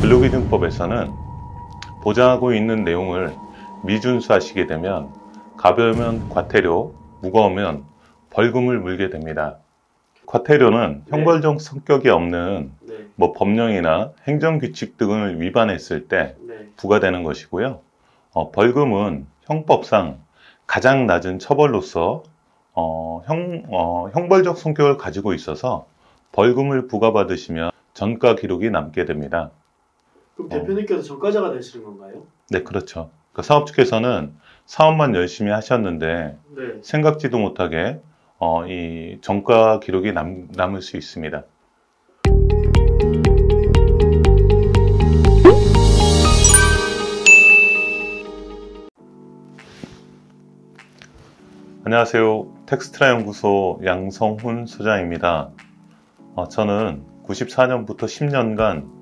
근로기준법에서는 보장하고 있는 내용을 미준수하시게 되면 가벼우면 과태료, 무거우면 벌금을 물게 됩니다. 과태료는 형벌적 성격이 없는 법령이나 행정규칙 등을 위반했을 때 부과되는 것이고요. 벌금은 형법상 가장 낮은 처벌로서 형벌적 성격을 가지고 있어서 벌금을 부과받으시면 전과 기록이 남게 됩니다. 그럼 대표님께서 전과자가 되시는 건가요? 네, 그렇죠. 사업주께서는 사업만 열심히 하셨는데 생각지도 못하게 이 전과 기록이 남을 수 있습니다. 안녕하세요. 텍스트라 연구소 양성훈 소장입니다. 저는 94년부터 10년간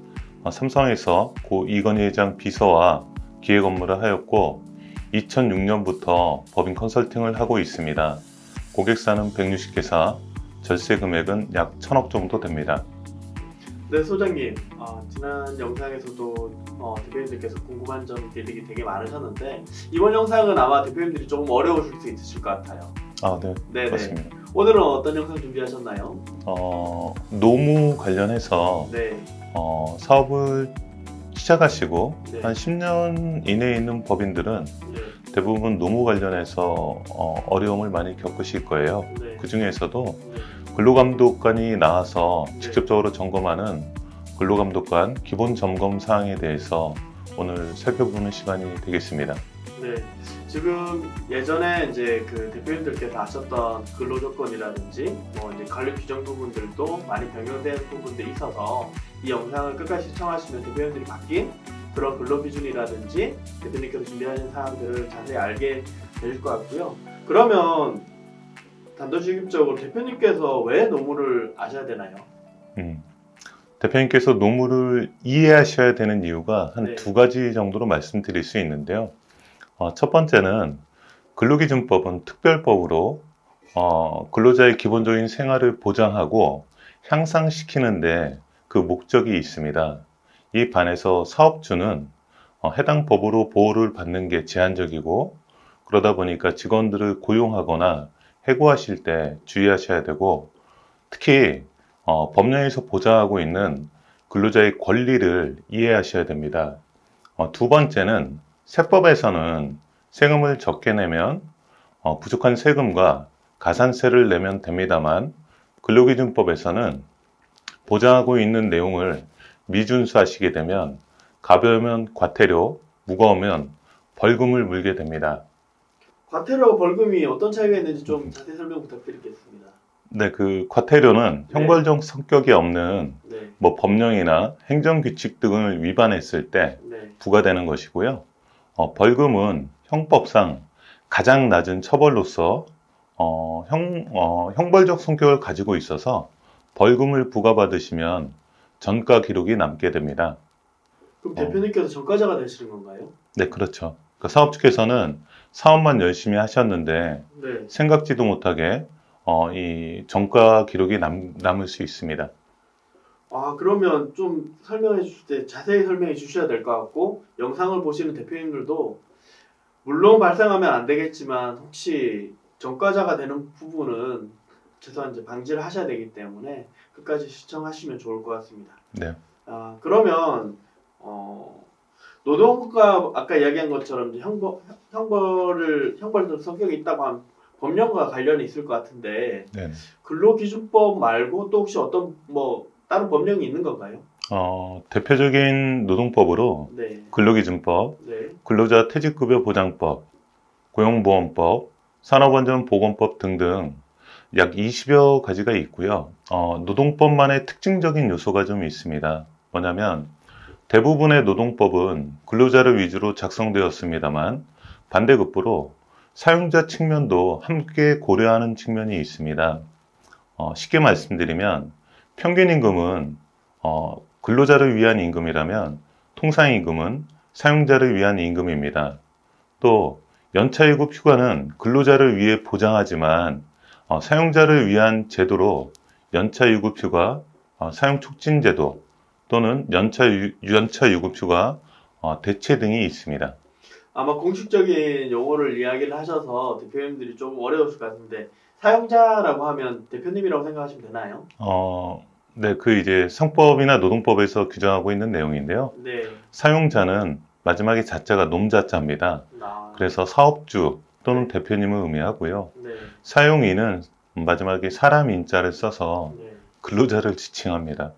삼성에서 고 이건희 회장 비서와 기획 업무를 하였고 2006년부터 법인 컨설팅을 하고 있습니다. 고객사는 160개사, 절세 금액은 약 1000억 정도 됩니다. 네, 소장님. 지난 영상에서도 대표님들께서 궁금한 점들이 되게 많으셨는데 이번 영상은 아마 대표님들이 조금 어려우실 수 있으실 것 같아요. 네, 맞습니다. 오늘은 어떤 영상 준비하셨나요? 노무 관련해서 사업을 시작하시고 한 10년 이내에 있는 법인들은 대부분 노무 관련해서 어려움을 많이 겪으실 거예요. 그 중에서도 근로감독관이 나와서 직접적으로 점검하는 근로감독관 기본 점검 사항에 대해서 오늘 살펴보는 시간이 되겠습니다. 네, 지금 예전에 이제 그 대표님들께서 하셨던 근로조건이라든지 이제 관리 규정 부분들도 많이 변경된 부분들이 있어서 이 영상을 끝까지 시청하시면 대표님들이 바뀐 그런 근로기준이라든지 대표님께서 준비하신 사항들을 자세히 알게 되실 것 같고요. 그러면 단도직입적으로 대표님께서 왜 노무를 아셔야 되나요? 대표님께서 노무를 이해하셔야 되는 이유가 한 두 가지 정도로 말씀드릴 수 있는데요. 첫 번째는 근로기준법은 특별법으로 근로자의 기본적인 생활을 보장하고 향상시키는데 그 목적이 있습니다. 이 반해서 사업주는 해당 법으로 보호를 받는 게 제한적이고 그러다 보니까 직원들을 고용하거나 해고하실 때 주의하셔야 되고 특히 법령에서 보장하고 있는 근로자의 권리를 이해하셔야 됩니다. 두 번째는 세법에서는 세금을 적게 내면 부족한 세금과 가산세를 내면 됩니다만 근로기준법에서는 보장하고 있는 내용을 미준수하시게 되면 가벼우면 과태료, 무거우면 벌금을 물게 됩니다. 과태료와 벌금이 어떤 차이가 있는지 좀 자세히 설명 부탁드리겠습니다. 네, 그 과태료는 형벌적 성격이 없는 법령이나 행정규칙 등을 위반했을 때 부과되는 것이고요. 벌금은 형법상 가장 낮은 처벌로서 형벌적 성격을 가지고 있어서 벌금을 부과받으시면 전과 기록이 남게 됩니다. 그럼 대표님께서 전과자가 되시는 건가요? 네, 그렇죠. 사업주께서는 사업만 열심히 하셨는데 생각지도 못하게 이 전과 기록이 남을 수 있습니다. 그러면 좀 설명해 주실 때 자세히 설명해 주셔야 될 것 같고 영상을 보시는 대표님들도 물론 발생하면 안 되겠지만 혹시 전과자가 되는 부분은 최소한 이제 방지를 하셔야 되기 때문에 끝까지 시청하시면 좋을 것 같습니다. 네. 그러면 노동과 아까 이야기한 것처럼 이제 형벌적 성격이 있다고 한 법령과 관련이 있을 것 같은데 근로기준법 말고 또 혹시 어떤 다른 법령이 있는 건가요? 대표적인 노동법으로 근로기준법, 근로자 퇴직급여 보장법, 고용보험법, 산업안전보건법 등등 약 20여 가지가 있고요. 노동법만의 특징적인 요소가 좀 있습니다. 뭐냐면 대부분의 노동법은 근로자를 위주로 작성되었습니다만 반대급부로 사용자 측면도 함께 고려하는 측면이 있습니다. 쉽게 말씀드리면 평균임금은 근로자를 위한 임금이라면 통상임금은 사용자를 위한 임금입니다. 또 연차유급 휴가는 근로자를 위해 보장하지만 사용자를 위한 제도로 연차유급 휴가, 사용촉진제도, 또는 연차 유급휴가 대체 등이 있습니다. 아마 공식적인 용어를 이야기를 하셔서 대표님들이 좀 어려우실 것 같은데 사용자라고 하면 대표님이라고 생각하시면 되나요? 네, 이제 상법이나 노동법에서 규정하고 있는 내용인데요. 네. 사용자는 마지막에 자자가 놈자자입니다. 그래서 사업주 또는 대표님을 의미하고요. 네. 사용인은 마지막에 사람 인자를 써서 네. 근로자를 지칭합니다.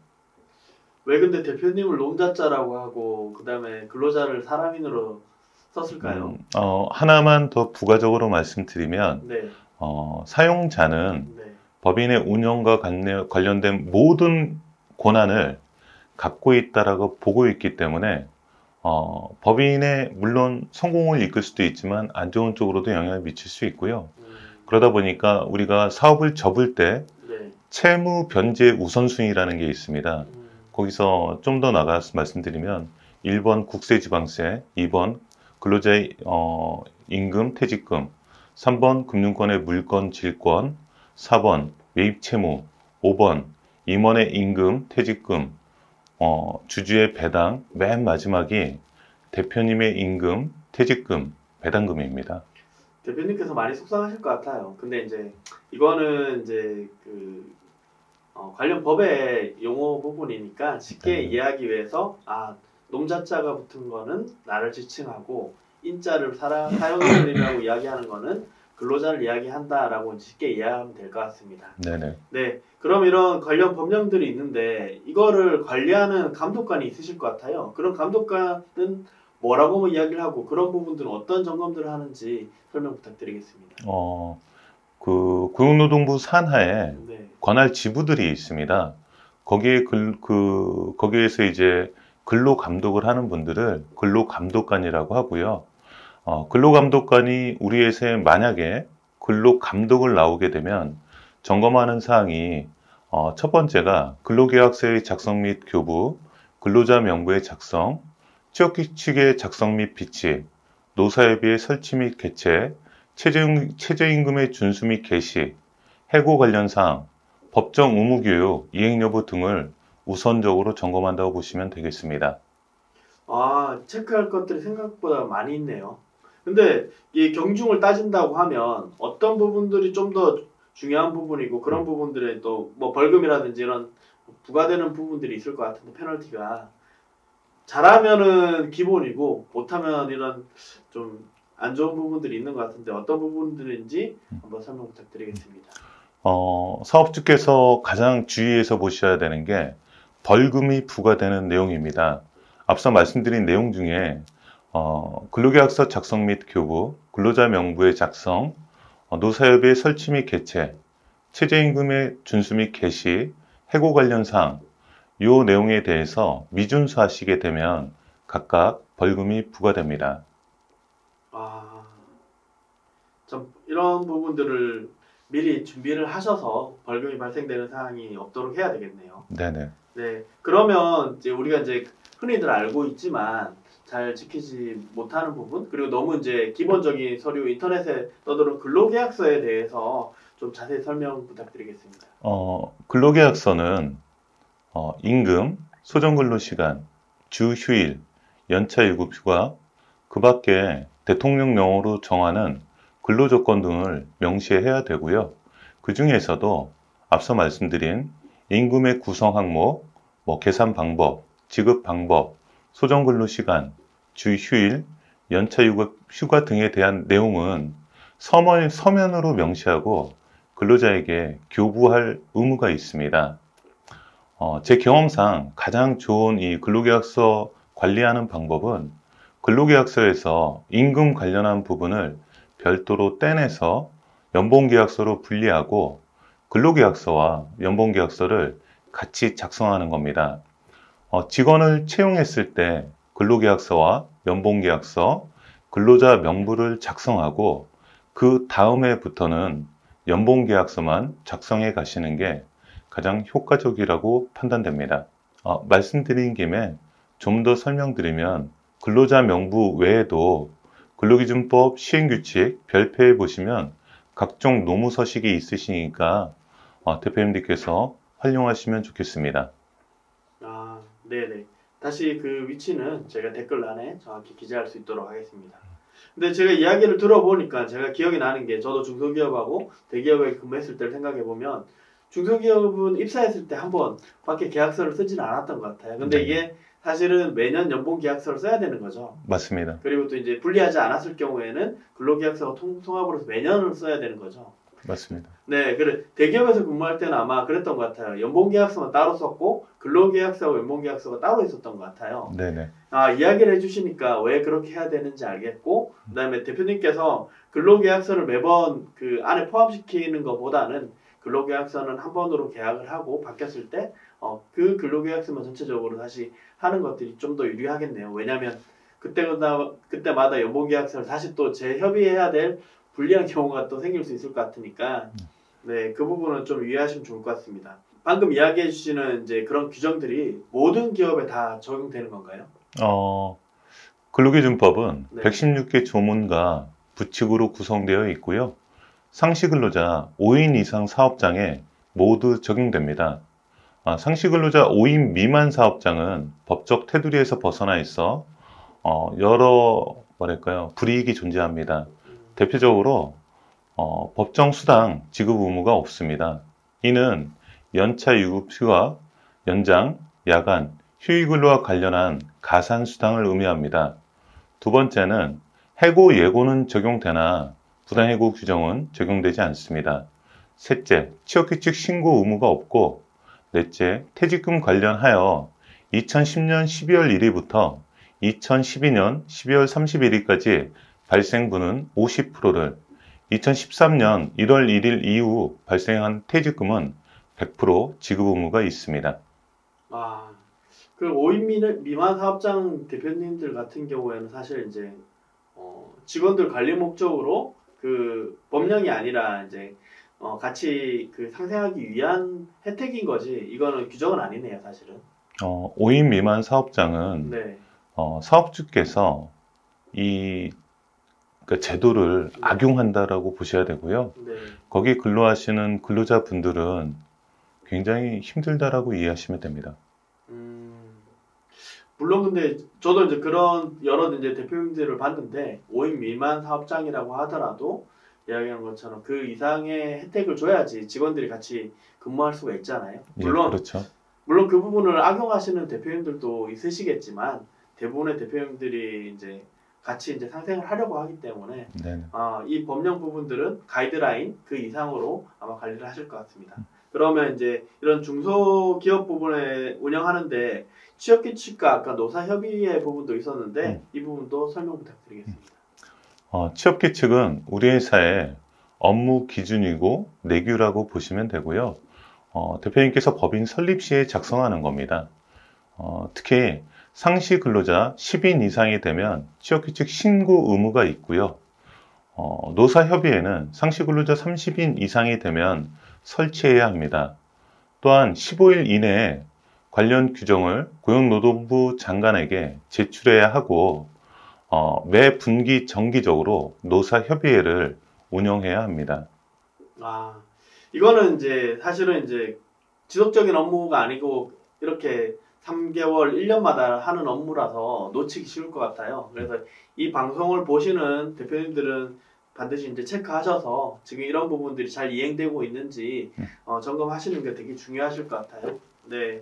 왜 근데 대표님을 놈자자라고 하고 그 다음에 근로자를 사람인으로 썼을까요? 하나만 더 부가적으로 말씀드리면 네. 사용자는 네. 법인의 운영과 관련된 모든 권한을 갖고 있다라고 보고 있기 때문에 법인의 물론 성공을 이끌 수도 있지만 안 좋은 쪽으로도 영향을 미칠 수 있고요. 그러다 보니까 우리가 사업을 접을 때 네. 채무 변제 우선순위라는 게 있습니다. 거기서 좀 더 나가서 말씀드리면 1번 국세지방세, 2번 근로자의 임금, 퇴직금, 3번 금융권의 물건, 질권, 4번 매입 채무, 5번 임원의 임금, 퇴직금, 주주의 배당, 맨 마지막이 대표님의 임금, 퇴직금, 배당금입니다. 대표님께서 많이 속상하실 것 같아요. 근데 이제 이거는 이제 관련 법의 용어 부분이니까 쉽게 이해하기 위해서 놈자자가 붙은 거는 나를 지칭하고 인자를 사용인이라고 이야기하는 거는 근로자를 이야기한다라고 쉽게 이해하면 될 것 같습니다. 네네. 네, 그럼 이런 관련 법령들이 있는데 이거를 관리하는 감독관이 있으실 것 같아요. 그런 감독관은 뭐라고 이야기를 하고 그런 부분들은 어떤 점검들을 하는지 설명 부탁드리겠습니다. 고용노동부 산하에 네. 관할 지부들이 있습니다. 거기에서 이제 근로 감독을 하는 분들을 근로감독관이라고 하고요. 근로감독관이 우리 회사에 만약에 근로감독을 나오게 되면 점검하는 사항이 첫 번째가 근로계약서의 작성 및 교부, 근로자 명부의 작성, 취업규칙의 작성 및 비치, 노사협의의 설치 및 개최, 최저임금의 준수 및 개시, 해고 관련 사항, 법정 의무교육, 이행 여부 등을 우선적으로 점검한다고 보시면 되겠습니다. 체크할 것들이 생각보다 많이 있네요. 근데 이 경중을 따진다고 하면 어떤 부분들이 좀 더 중요한 부분이고 그런 부분들에 또 뭐 벌금이라든지 이런 부과되는 부분들이 있을 것 같은데 페널티가 잘하면은 기본이고 못하면 이런 좀 안 좋은 부분들이 있는 것 같은데 어떤 부분들인지 한번 설명 부탁드리겠습니다. 사업주께서 가장 주의해서 보셔야 되는 게 벌금이 부과되는 내용입니다. 앞서 말씀드린 내용 중에 근로계약서 작성 및 교부, 근로자 명부의 작성, 노사협의 설치 및 개최, 최저임금의 준수 및 개시, 해고 관련 사항, 이 내용에 대해서 미준수하시게 되면 각각 벌금이 부과됩니다. 참 이런 부분들을 미리 준비를 하셔서 벌금이 발생되는 상황이 없도록 해야 되겠네요. 네네. 네, 그러면 이제 우리가 이제 흔히들 알고 있지만 잘 지키지 못하는 부분 그리고 너무 이제 기본적인 서류 인터넷에 떠도는 근로계약서에 대해서 좀 자세히 설명 부탁드리겠습니다. 근로계약서는 임금, 소정근로시간, 주휴일, 연차유급휴가, 그 밖에 대통령령으로 정하는 근로조건 등을 명시해야 되고요. 그 중에서도 앞서 말씀드린 임금의 구성 항목, 계산 방법, 지급 방법, 소정근로시간, 주휴일, 연차휴가 등에 대한 내용은 서면으로 명시하고 근로자에게 교부할 의무가 있습니다. 제 경험상 가장 좋은 이 근로계약서 관리하는 방법은 근로계약서에서 임금 관련한 부분을 별도로 떼내서 연봉계약서로 분리하고 근로계약서와 연봉계약서를 같이 작성하는 겁니다. 직원을 채용했을 때 근로계약서와 연봉계약서, 근로자 명부를 작성하고 그 다음에부터는 연봉계약서만 작성해 가시는 게 가장 효과적이라고 판단됩니다. 말씀드린 김에 좀 더 설명드리면 근로자 명부 외에도 근로기준법 시행규칙 별표에 보시면 각종 노무서식이 있으시니까 대표님들께서 활용하시면 좋겠습니다. 네네. 다시 그 위치는 제가 댓글란에 정확히 기재할 수 있도록 하겠습니다. 근데 제가 이야기를 들어보니까 제가 기억이 나는 게 저도 중소기업하고 대기업에 근무했을 때를 생각해보면 중소기업은 입사했을 때 한 번 밖에 계약서를 쓰지는 않았던 것 같아요. 근데 네. 이게 사실은 매년 연봉 계약서를 써야 되는 거죠. 맞습니다. 그리고 또 이제 분리하지 않았을 경우에는 근로계약서가 통합으로서 매년을 써야 되는 거죠. 맞습니다. 네, 그래 대기업에서 근무할 때는 아마 그랬던 것 같아요. 연봉계약서만 따로 썼고 근로계약서와 연봉계약서가 따로 있었던 것 같아요. 네네. 아, 이야기를 해주시니까 왜 그렇게 해야 되는지 알겠고, 그다음에 대표님께서 근로계약서를 매번 그 안에 포함시키는 것보다는 근로계약서는 한 번으로 계약을 하고 바뀌었을 때 그 근로계약서만 전체적으로 다시 하는 것들이 좀 더 유리하겠네요. 왜냐하면 그때마다 연봉계약서를 다시 또 재협의해야 될 불리한 경우가 또 생길 수 있을 것 같으니까 네, 그 부분은 좀 유의하시면 좋을 것 같습니다. 방금 이야기해 주시는 이제 그런 규정들이 모든 기업에 다 적용되는 건가요? 근로기준법은 네. 116개 조문과 부칙으로 구성되어 있고요. 상시근로자 5인 이상 사업장에 모두 적용됩니다. 상시근로자 5인 미만 사업장은 법적 테두리에서 벗어나 있어 여러 불이익이 존재합니다. 대표적으로 법정 수당 지급 의무가 없습니다. 이는 연차 유급휴가, 연장, 야간, 휴일근로와 관련한 가산수당을 의미합니다. 두 번째는 해고 예고는 적용되나 부당해고 규정은 적용되지 않습니다. 셋째, 취업규칙 신고 의무가 없고 넷째, 퇴직금 관련하여 2010년 12월 1일부터 2012년 12월 31일까지 발생분은 50%를 2013년 1월 1일 이후 발생한 퇴직금은 100% 지급 의무가 있습니다. 그 5인 미만 사업장 대표님들 같은 경우에는 사실 이제 직원들 관리 목적으로 그 법령이 아니라 이제 같이 그 상생하기 위한 혜택인 거지 이거는 규정은 아니네요 사실은. 5인 미만 사업장은 네. 사업주께서 그러니까 제도를 네. 악용한다라고 보셔야 되고요. 네. 거기 근로하시는 근로자분들은 굉장히 힘들다라고 이해하시면 됩니다. 물론 근데 저도 이제 그런 여러 이제 대표님들을 봤는데 5인 미만 사업장이라고 하더라도 이야기한 것처럼 그 이상의 혜택을 줘야지 직원들이 같이 근무할 수가 있잖아요. 물론 예, 그렇죠. 물론 그 부분을 악용하시는 대표님들도 있으시겠지만 대부분의 대표님들이 이제 같이 이제 상생을 하려고 하기 때문에 이 법령 부분들은 가이드라인 그 이상으로 아마 관리를 하실 것 같습니다. 그러면 이제 이런 중소기업 부분에 운영하는데 취업규칙과 아까 노사협의회 부분도 있었는데 이 부분도 설명 부탁드리겠습니다. 취업규칙은 우리 회사의 업무 기준이고 내규라고 보시면 되고요. 대표님께서 법인 설립 시에 작성하는 겁니다. 특히 상시 근로자 10인 이상이 되면 취업규칙 신고 의무가 있고요. 노사협의회는 상시 근로자 30인 이상이 되면 설치해야 합니다. 또한 15일 이내에 관련 규정을 고용노동부 장관에게 제출해야 하고 매 분기 정기적으로 노사협의회를 운영해야 합니다. 이거는 이제 사실은 이제 지속적인 업무가 아니고 이렇게 3개월, 1년마다 하는 업무라서 놓치기 쉬울 것 같아요. 그래서 이 방송을 보시는 대표님들은 반드시 이제 체크하셔서 지금 이런 부분들이 잘 이행되고 있는지 점검하시는 게 되게 중요하실 것 같아요. 네.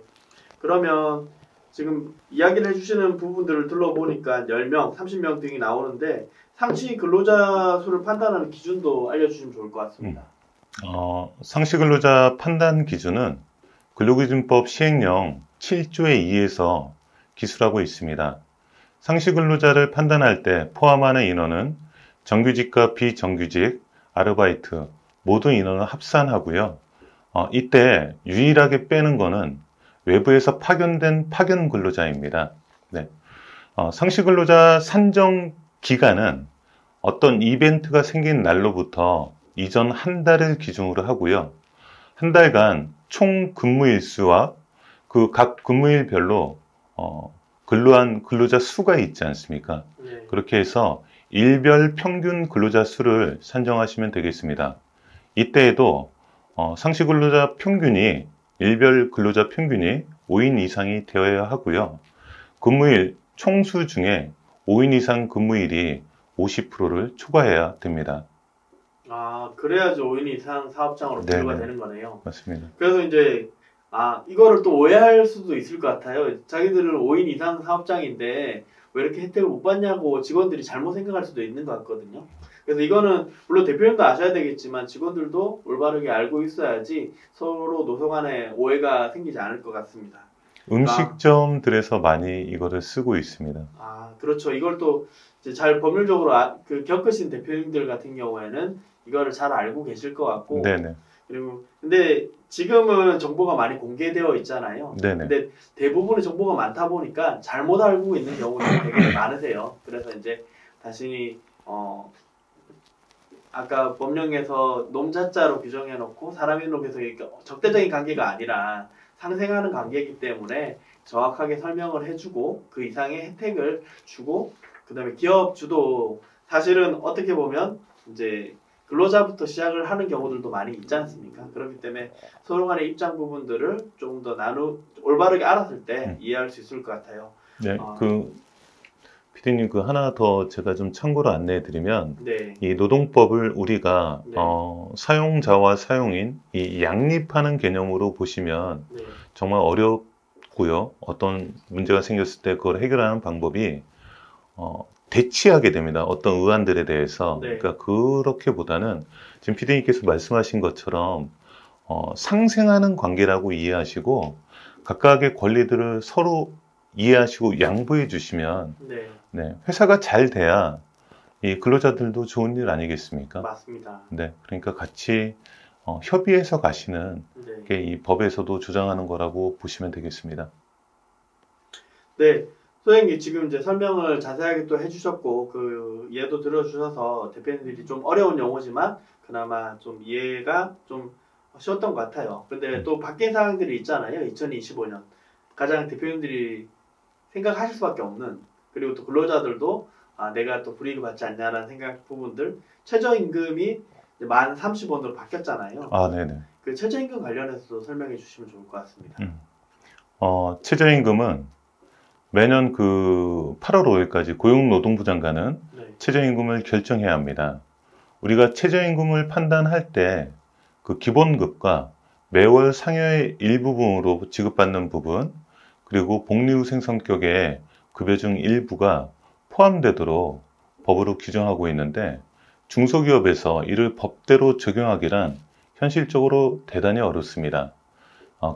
그러면 지금 이야기를 해주시는 부분들을 둘러보니까 10명, 30명 등이 나오는데 상시 근로자 수를 판단하는 기준도 알려주시면 좋을 것 같습니다. 상시 근로자 판단 기준은 근로기준법 시행령 7조의 2에서 기술하고 있습니다. 상시 근로자를 판단할 때 포함하는 인원은 정규직과 비정규직, 아르바이트 모든 인원을 합산하고요. 이때 유일하게 빼는 거는 외부에서 파견된 파견 근로자입니다. 네. 상시 근로자 산정 기간은 어떤 이벤트가 생긴 날로부터 이전 한 달을 기준으로 하고요. 한 달간 총 근무일 수와 그 각 근무일별로 근로한 근로자 수가 있지 않습니까? 네. 그렇게 해서 일별 평균 근로자 수를 산정하시면 되겠습니다. 이때에도 상시 근로자 평균이 일별 근로자 평균이 5인 이상이 되어야 하고요. 근무일 총수 중에 5인 이상 근무일이 50%를 초과해야 됩니다. 아, 그래야지 5인 이상 사업장으로 분류가 네네. 되는 거네요. 맞습니다. 그래서 이제 이거를 또 오해할 수도 있을 것 같아요. 자기들은 5인 이상 사업장인데 왜 이렇게 혜택을 못 받냐고 직원들이 잘못 생각할 수도 있는 것 같거든요. 그래서 이거는 물론 대표님도 아셔야 되겠지만 직원들도 올바르게 알고 있어야지 서로 노소 간에 오해가 생기지 않을 것 같습니다. 음식점들에서 많이 이거를 쓰고 있습니다. 그렇죠. 이걸 또 이제 잘 법률적으로 겪으신 대표님들 같은 경우에는 이거를 잘 알고 계실 것 같고, 네네. 그리고 근데 지금은 정보가 많이 공개되어 있잖아요. 네네. 근데 대부분의 정보가 많다 보니까 잘못 알고 있는 경우도 되게 많으세요. 그래서 이제 다시 아까 법령에서 놈자자로 규정해놓고 사람인으로해서 적대적인 관계가 아니라 상생하는 관계이기 때문에 정확하게 설명을 해주고 그 이상의 혜택을 주고 그 다음에 기업 주도 사실은 어떻게 보면 이제 근로자부터 시작을 하는 경우들도 많이 있지 않습니까? 그렇기 때문에 서로 간의 입장 부분들을 좀 더 올바르게 알았을 때 이해할 수 있을 것 같아요. 네, 피디님 하나 더 제가 좀 참고로 안내해 드리면, 네. 이 노동법을 우리가 네. 사용자와 사용인 이 양립하는 개념으로 보시면 네. 정말 어렵고요. 어떤 문제가 생겼을 때 그걸 해결하는 방법이 대치하게 됩니다. 어떤 의안들에 대해서. 네. 그러니까 그렇게보다는 지금 피디님께서 말씀하신 것처럼 상생하는 관계라고 이해하시고 각각의 권리들을 서로 이해하시고 양보해 주시면 네. 네, 회사가 잘 돼야 이 근로자들도 좋은 일 아니겠습니까? 맞습니다. 네, 그러니까 같이 협의해서 가시는 네. 게 이 법에서도 주장하는 거라고 보시면 되겠습니다. 네. 소장님 지금 이제 설명을 자세하게 또 해주셨고 그 이해도 들어주셔서 대표님들이 좀 어려운 용어지만 그나마 좀 이해가 좀 쉬웠던 것 같아요. 근데 또 바뀐 상황들이 있잖아요. 2025년 가장 대표님들이 생각하실 수밖에 없는 그리고 또 근로자들도 내가 또 불이익을 받지 않냐라는 생각 부분들 최저임금이 만 30원으로 바뀌었잖아요. 네네. 그 최저임금 관련해서도 설명해 주시면 좋을 것 같습니다. 최저임금은 매년 8월 5일까지 고용노동부 장관은 네. 최저임금을 결정해야 합니다. 우리가 최저임금을 판단할 때 그 기본급과 매월 상여의 일부분으로 지급받는 부분 그리고 복리후생 성격의 급여 중 일부가 포함되도록 법으로 규정하고 있는데 중소기업에서 이를 법대로 적용하기란 현실적으로 대단히 어렵습니다.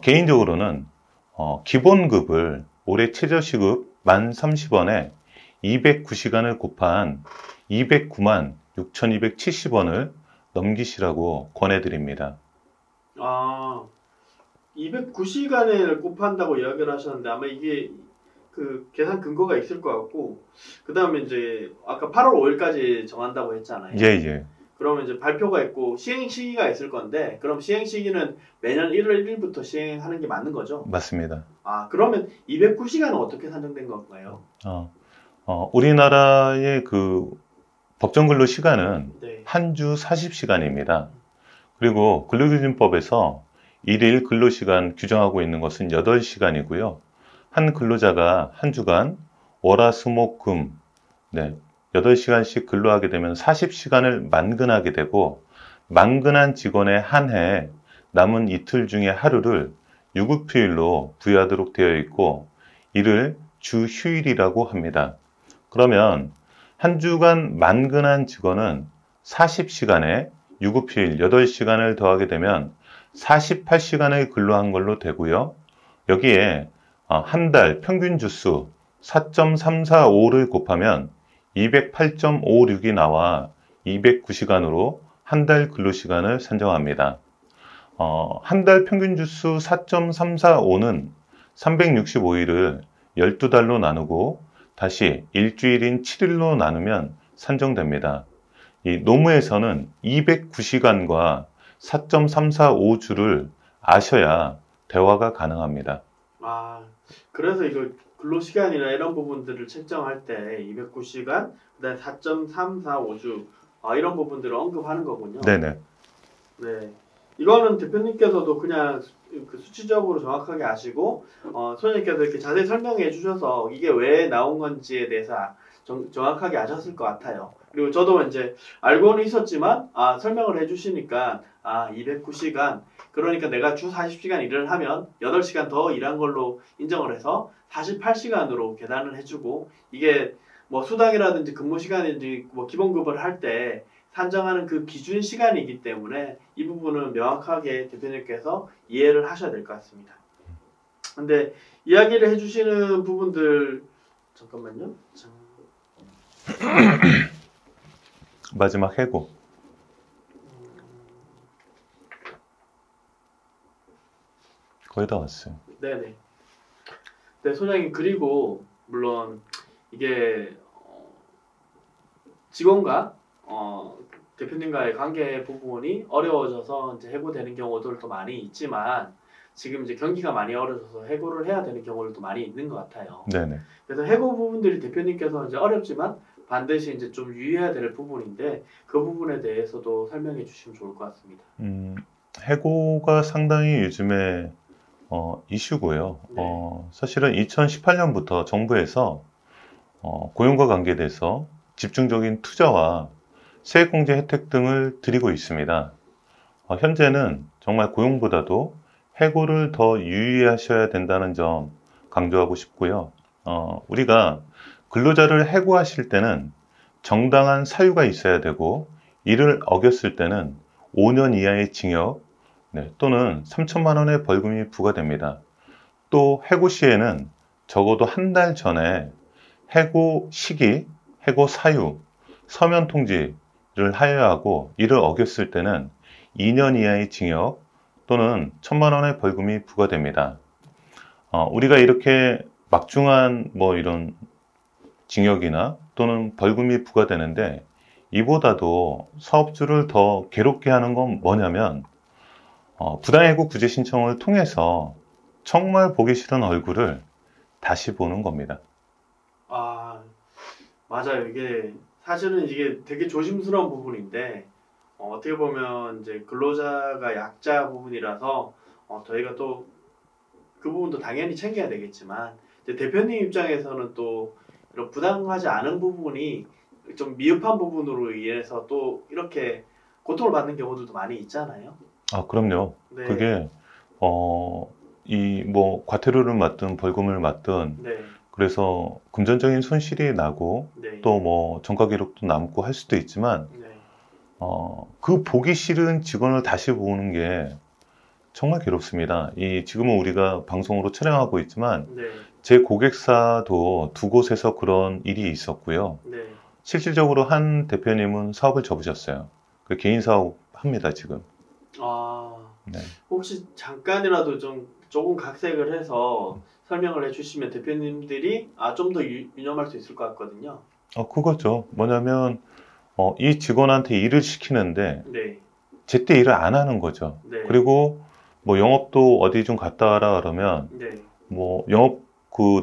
개인적으로는 기본급을 올해 최저시급 만 30원에 209시간을 곱한 209만 6,270원을 넘기시라고 권해드립니다. 209시간을 곱한다고 이야기를 하셨는데 아마 이게 그 계산 근거가 있을 것 같고 그 다음에 이제 아까 8월 5일까지 정한다고 했잖아요. 예. 그러면 이제 발표가 있고 시행 시기가 있을 건데 그럼 시행 시기는 매년 1월 1일부터 시행하는 게 맞는 거죠? 맞습니다. 그러면 209시간은 어떻게 산정된 건가요? 우리나라의 법정 근로 시간은 네. 한 주 40시간입니다. 그리고 근로기준법에서 일일 근로시간 규정하고 있는 것은 8시간이고요. 한 근로자가 한 주간 월화수목금 8시간씩 근로하게 되면 40시간을 만근하게 되고 만근한 직원에 한해 남은 이틀 중에 하루를 유급휴일로 부여하도록 되어 있고 이를 주휴일이라고 합니다. 그러면 한 주간 만근한 직원은 40시간에 유급휴일 8시간을 더하게 되면 48시간을 근로한 걸로 되고요. 여기에 한 달 평균 주수 4.345를 곱하면 208.56이 나와 209시간으로 한 달 근로시간을 산정합니다. 한 달 평균 주수 4.345는 365일을 12달로 나누고 다시 일주일인 7일로 나누면 산정됩니다. 이 노무에서는 209시간과 4.345주를 아셔야 대화가 가능합니다. 그래서 이거 근로시간이나 이런 부분들을 책정할 때 209시간, 그다음에 4.345주 이런 부분들을 언급하는 거군요. 네네. 네. 이거는 대표님께서도 그냥 그 수치적으로 정확하게 아시고 소장님께서 이렇게 자세히 설명해 주셔서 이게 왜 나온 건지에 대해서 정확하게 아셨을 것 같아요. 그리고 저도 이제 알고는 있었지만 설명을 해 주시니까 209시간 그러니까 내가 주 40시간 일을 하면 8시간 더 일한 걸로 인정을 해서 48시간으로 계산을 해주고 이게 뭐 수당이라든지 근무 시간이든지 뭐 기본급을 할 때 산정하는 그 기준 시간이기 때문에 이 부분은 명확하게 대표님께서 이해를 하셔야 될 것 같습니다. 근데 이야기를 해주시는 부분들 잠깐만요. 마지막 해고. 거의 다 왔어요. 네네. 네, 소장님 그리고 물론 이게 직원과 대표님과의 관계 부분이 어려워져서 이제 해고되는 경우들도 많이 있지만 지금 이제 경기가 많이 어려져서 해고를 해야 되는 경우들도 많이 있는 것 같아요. 네네. 그래서 해고 부분들이 대표님께서 이제 어렵지만 반드시 이제 좀 유의해야 될 부분인데 그 부분에 대해서도 설명해 주시면 좋을 것 같습니다. 해고가 상당히 요즘에 이슈고요. 네. 사실은 2018년부터 정부에서 고용과 관계돼서 집중적인 투자와 세액공제 혜택 등을 드리고 있습니다. 현재는 정말 고용보다도 해고를 더 유의하셔야 된다는 점 강조하고 싶고요. 우리가 근로자를 해고하실 때는 정당한 사유가 있어야 되고 이를 어겼을 때는 5년 이하의 징역 또는 3천만 원의 벌금이 부과됩니다. 또 해고 시에는 적어도 한 달 전에 해고 시기, 해고 사유, 서면 통지를 하여야 하고 이를 어겼을 때는 2년 이하의 징역 또는 1천만 원의 벌금이 부과됩니다. 우리가 이렇게 막중한 뭐 이런 징역이나 또는 벌금이 부과되는데 이보다도 사업주를 더 괴롭게 하는 건 뭐냐면 부당해고 구제 신청을 통해서 정말 보기 싫은 얼굴을 다시 보는 겁니다. 맞아요. 이게 사실은 이게 되게 조심스러운 부분인데 어떻게 보면 이제 근로자가 약자 부분이라서 저희가 또 그 부분도 당연히 챙겨야 되겠지만 이제 대표님 입장에서는 또 이런 부당하지 않은 부분이 좀 미흡한 부분으로 인해서 또 이렇게 고통을 받는 경우들도 많이 있잖아요. 그럼요. 네. 그게 이 뭐 과태료를 맞든 벌금을 맞든 네. 그래서 금전적인 손실이 나고 네. 또 뭐 전과 기록도 남고 할 수도 있지만 네. 그 보기 싫은 직원을 다시 보는 게 정말 괴롭습니다. 지금은 우리가 방송으로 촬영하고 있지만 네. 제 고객사도 두 곳에서 그런 일이 있었고요. 네. 실질적으로 한 대표님은 사업을 접으셨어요. 그 개인 사업 합니다, 지금. 네. 혹시 잠깐이라도 조금 각색을 해서 설명을 해주시면 대표님들이 좀 더 유념할 수 있을 것 같거든요. 그거죠. 뭐냐면 이 직원한테 일을 시키는데 네. 제때 일을 안 하는 거죠. 네. 그리고 뭐 영업도 어디 좀 갔다 와라 그러면 네. 뭐 영업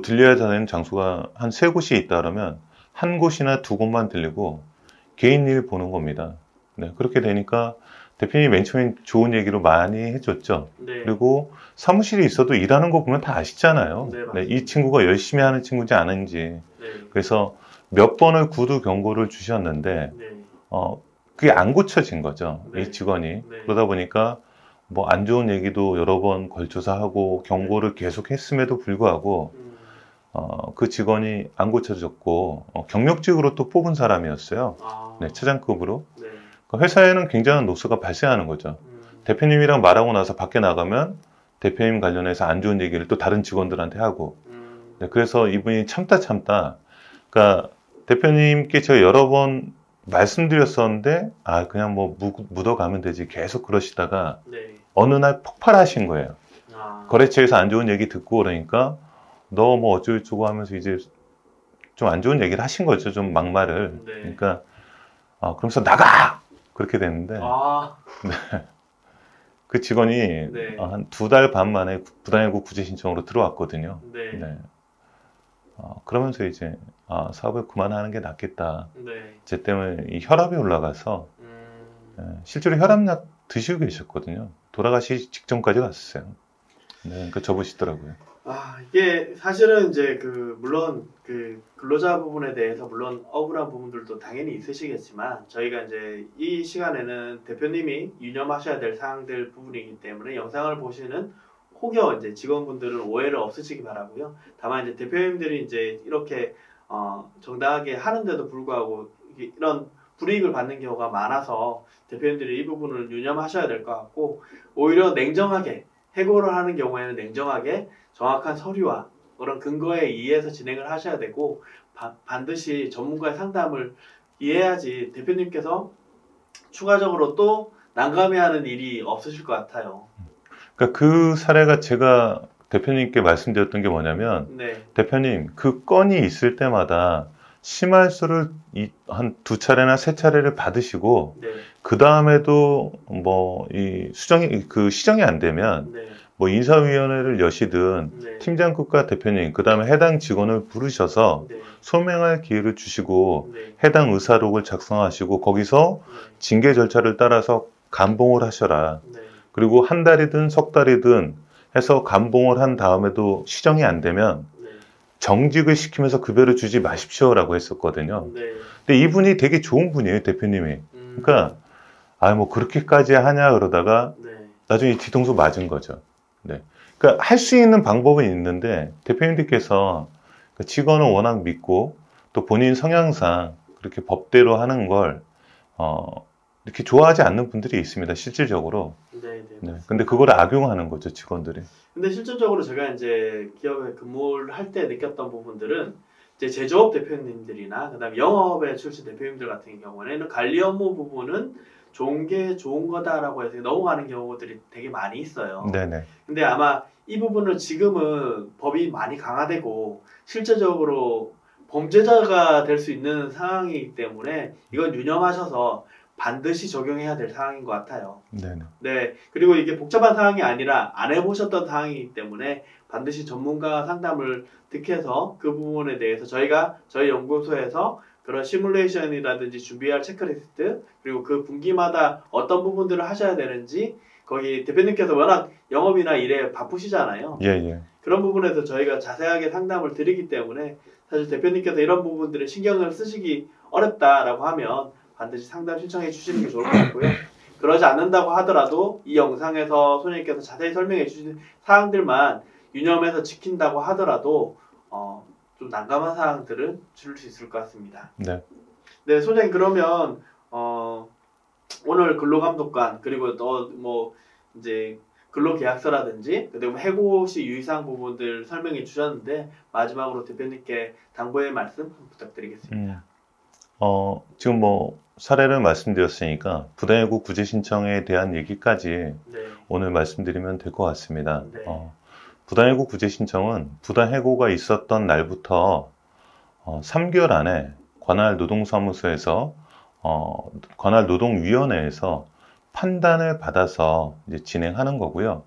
들려야 되는 장소가 한 3곳이 있다 그러면 한 곳이나 2곳만 들리고 개인 일 보는 겁니다. 네, 그렇게 되니까 대표님이 맨 처음에 좋은 얘기로 많이 해줬죠. 네. 그리고 사무실에 있어도 일하는 거 보면 다 아시잖아요. 네, 이 친구가 열심히 하는 친구인지 아닌지. 네. 그래서 몇 번을 구두 경고를 주셨는데 네. 그게 안 고쳐진 거죠. 네. 이 직원이. 네. 그러다 보니까 뭐 안 좋은 얘기도 여러 번 걸쳐서 하고 경고를 계속 했음에도 불구하고 그 직원이 안 고쳐졌고 경력직으로 또 뽑은 사람이었어요. 네, 차장급으로. 네. 그러니까 회사에는 굉장한 노스가 발생하는 거죠. 대표님이랑 말하고 나서 밖에 나가면 대표님 관련해서 안 좋은 얘기를 또 다른 직원들한테 하고. 네, 그래서 이분이 참다. 그러니까 대표님께 제가 여러 번 말씀드렸었는데 그냥 뭐 묻어가면 되지 계속 그러시다가 네. 어느 날 폭발하신 거예요. 거래처에서 안 좋은 얘기 듣고 그러니까 너 뭐 어쩌고저쩌고 하면서 이제 좀 안 좋은 얘기를 하신 거죠. 좀 막말을. 네. 그러니까 그러면서 나가! 그렇게 됐는데 네. 그 직원이 네. 한 2달 반 만에 부당해고 구제 신청으로 들어왔거든요. 네. 네. 그러면서 이제 사업을 그만하는 게 낫겠다. 네. 제 때문에 이 혈압이 올라가서 실제로 혈압약 드시고 계셨거든요. 돌아가시기 직전까지 갔었어요. 네, 그러니까 접으시더라고요. 이게 사실은 이제 물론 근로자 부분에 대해서 물론 억울한 부분들도 당연히 있으시겠지만 저희가 이제 이 시간에는 대표님이 유념하셔야 될 사항들 부분이기 때문에 영상을 보시는 혹여 이제 직원분들은 오해를 없으시기 바라고요. 다만 이제 대표님들이 이제 이렇게 정당하게 하는데도 불구하고 이런 불이익을 받는 경우가 많아서 대표님들이 이 부분을 유념하셔야 될 것 같고, 오히려 냉정하게 해고를 하는 경우에는 냉정하게 정확한 서류와 그런 근거에 의해서 진행을 하셔야 되고, 반드시 전문가의 상담을 이해해야지 대표님께서 추가적으로 또 난감해하는 일이 없으실 것 같아요. 그러니까 그 사례가 제가 대표님께 말씀드렸던 게 뭐냐면, 네. 대표님 그 건이 있을 때마다 심할수를 한 2차례나 3차례를 받으시고, 네. 그 다음에도 뭐 이 시정이 안 되면 네. 뭐 인사위원회를 여시든 네. 팀장급과 대표님, 그 다음에 해당 직원을 부르셔서 네. 소명할 기회를 주시고 네. 해당 의사록을 작성하시고 거기서 네. 징계 절차를 따라서 감봉을 하셔라. 네. 그리고 한 달이든 석 달이든 해서 감봉을 한 다음에도 시정이 안 되면 네. 정직을 시키면서 급여를 주지 마십시오라고 했었거든요. 네. 근데 이분이 되게 좋은 분이에요, 대표님이. 그러니까 뭐 그렇게까지 하냐 그러다가 네. 나중에 뒤통수 맞은 거죠. 네. 그러니까 할 수 있는 방법은 있는데 대표님들께서 직원을 워낙 믿고 또 본인 성향상 그렇게 법대로 하는 걸 이렇게 좋아하지 않는 분들이 있습니다, 실질적으로. 네. 네. 근데 그걸 악용하는 거죠, 직원들이. 근데 실질적으로 제가 이제 기업에 근무를 할 때 느꼈던 부분들은 이제 제조업 대표님들이나 그다음에 영업에 출신 대표님들 같은 경우에는 관리 업무 부분은 좋은 게 좋은 거다라고 해서 넘어가는 경우들이 되게 많이 있어요. 네네. 근데 아마 이 부분을 지금은 법이 많이 강화되고 실제적으로 범죄자가 될 수 있는 상황이기 때문에 이건 유념하셔서 반드시 적용해야 될 상황인 것 같아요. 네네. 네. 그리고 이게 복잡한 상황이 아니라 안 해보셨던 상황이기 때문에 반드시 전문가 상담을 득해서 그 부분에 대해서 저희 연구소에서 그런 시뮬레이션이라든지 준비할 체크리스트, 그리고 그 분기마다 어떤 부분들을 하셔야 되는지, 거기 대표님께서 워낙 영업이나 일에 바쁘시잖아요. 예. 그런 부분에서 저희가 자세하게 상담을 드리기 때문에 사실 대표님께서 이런 부분들에 신경을 쓰시기 어렵다라고 하면 반드시 상담 신청해 주시는 게 좋을 것 같고요. 그러지 않는다고 하더라도 이 영상에서 소장님께서 자세히 설명해 주신 사항들만 유념해서 지킨다고 하더라도 좀 난감한 사항들은 줄일 수 있을 것 같습니다. 네. 네, 소장님 그러면 오늘 근로감독관 그리고 또 뭐 이제 근로계약서라든지 그다음에 해고 시 유의사항 부분들 설명해 주셨는데 마지막으로 대표님께 당부의 말씀 부탁드리겠습니다. 지금 뭐 사례를 말씀드렸으니까 부당해고 구제 신청에 대한 얘기까지 네. 오늘 말씀드리면 될 것 같습니다. 네. 부당해고 구제 신청은 부당해고가 있었던 날부터 3개월 안에 관할 노동사무소에서 관할 노동위원회에서 판단을 받아서 이제 진행하는 거고요.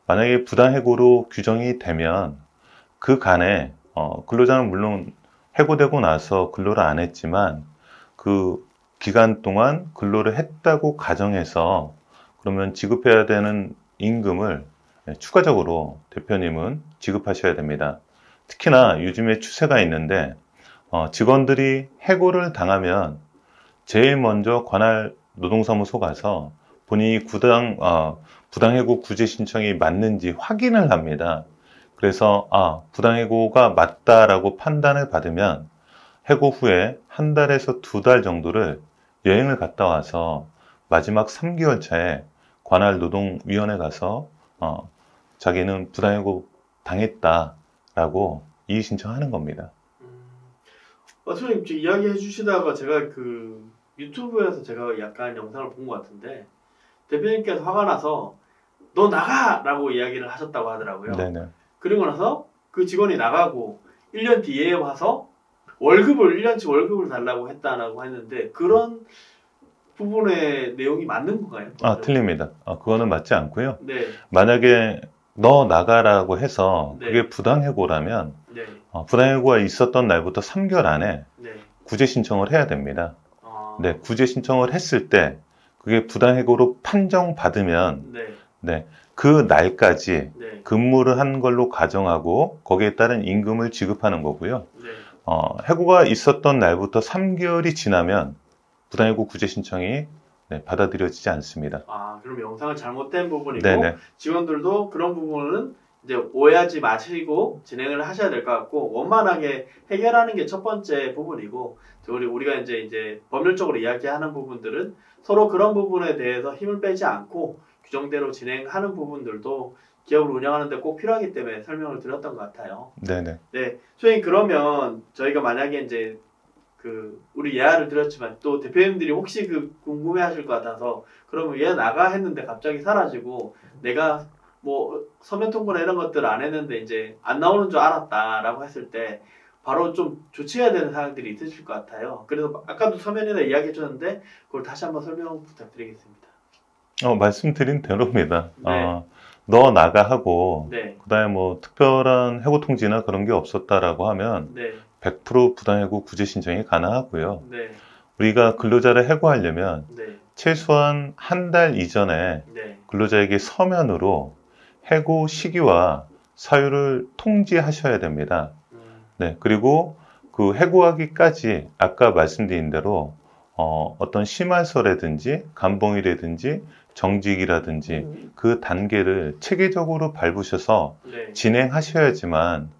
만약에 부당해고로 규정이 되면 그 간에 근로자는 물론 해고되고 나서 근로를 안 했지만 그 기간 동안 근로를 했다고 가정해서 그러면 지급해야 되는 임금을 추가적으로 대표님은 지급하셔야 됩니다. 특히나 요즘에 추세가 있는데 직원들이 해고를 당하면 제일 먼저 관할 노동사무소 가서 본인이 부당해고 구제 신청이 맞는지 확인을 합니다. 그래서 부당해고가 맞다라고 판단을 받으면 해고 후에 한 달에서 2달 정도를 여행을 갔다 와서 마지막 3개월 차에 관할 노동위원회 가서 자기는 부당해고 당했다라고 이의 신청하는 겁니다. 선생님 지금 이야기해 주시다가 제가 유튜브에서 제가 약간 영상을 본 것 같은데 대표님께서 화가 나서 너 나가라고 이야기를 하셨다고 하더라고요. 네네. 그리고 나서 그 직원이 나가고 1년 뒤에 와서 1년치 월급을 달라고 했다라고 했는데 그런 부분의 내용이 맞는 건가요? 틀립니다. 그거는 맞지 않고요. 네. 만약에 너 나가라고 해서 네. 그게 부당해고라면 네. 부당해고가 있었던 날부터 3개월 안에 네. 구제 신청을 해야 됩니다. 네, 구제 신청을 했을 때 그게 부당해고로 판정받으면 네. 네, 그 날까지 네. 근무를 한 걸로 가정하고 거기에 따른 임금을 지급하는 거고요. 네. 해고가 있었던 날부터 3개월이 지나면 부당해고 구제 신청이 받아들여지지 않습니다. 그럼 영상은 잘못된 부분이고 네네. 직원들도 그런 부분은 이제 오해하지 마시고 진행을 하셔야 될 것 같고 원만하게 해결하는 게 첫 번째 부분이고 우리가 이제 법률적으로 이야기하는 부분들은 서로 그런 부분에 대해서 힘을 빼지 않고 규정대로 진행하는 부분들도 기업을 운영하는 데 꼭 필요하기 때문에 설명을 드렸던 것 같아요. 네네. 네, 소장님 그러면 저희가 만약에 이제 우리 예화를 드렸지만 또 대표님들이 혹시 궁금해하실 것 같아서 그러면 얘 나가 했는데 갑자기 사라지고 내가 뭐 서면 통보나 이런 것들 안 했는데 이제 안 나오는 줄 알았다라고 했을 때 바로 좀 조치해야 되는 사항들이 있으실 것 같아요. 그래서 아까도 서면에다 이야기해 줬는데 그걸 다시 한번 설명 부탁드리겠습니다. 말씀드린 대로입니다. 네. 너 나가 하고 네. 그다음에 뭐 특별한 해고 통지나 그런 게 없었다라고 하면 네. 100% 부당해고 구제 신청이 가능하고요. 네. 우리가 근로자를 해고하려면 네. 최소한 한 달 이전에 네. 근로자에게 서면으로 해고 시기와 사유를 통지하셔야 됩니다. 네, 그리고 그 해고하기까지 아까 말씀드린 대로 어떤 심할서라든지 감봉이라든지 정직이라든지 그 단계를 체계적으로 밟으셔서 네. 진행하셔야지만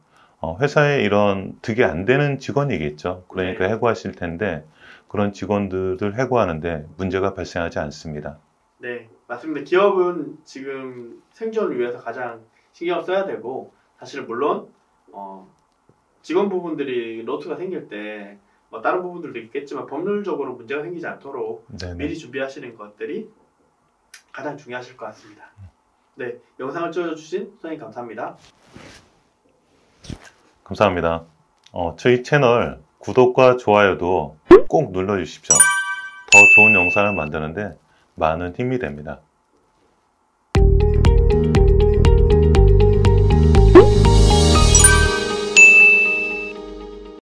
회사에 이런 득이 안 되는 직원이겠죠. 그러니까 네. 해고하실 텐데 그런 직원들을 해고하는데 문제가 발생하지 않습니다. 네, 맞습니다. 기업은 지금 생존을 위해서 가장 신경을 써야 되고 사실 물론 직원 부분들이 로트가 생길 때 뭐 다른 부분들도 있겠지만 법률적으로 문제가 생기지 않도록 네네. 미리 준비하시는 것들이 가장 중요하실 것 같습니다. 네, 영상을 찍어주신 소장님 감사합니다. 감사합니다. 저희 채널 구독과 좋아요도 꼭 눌러주십시오. 더 좋은 영상을 만드는데 많은 힘이 됩니다.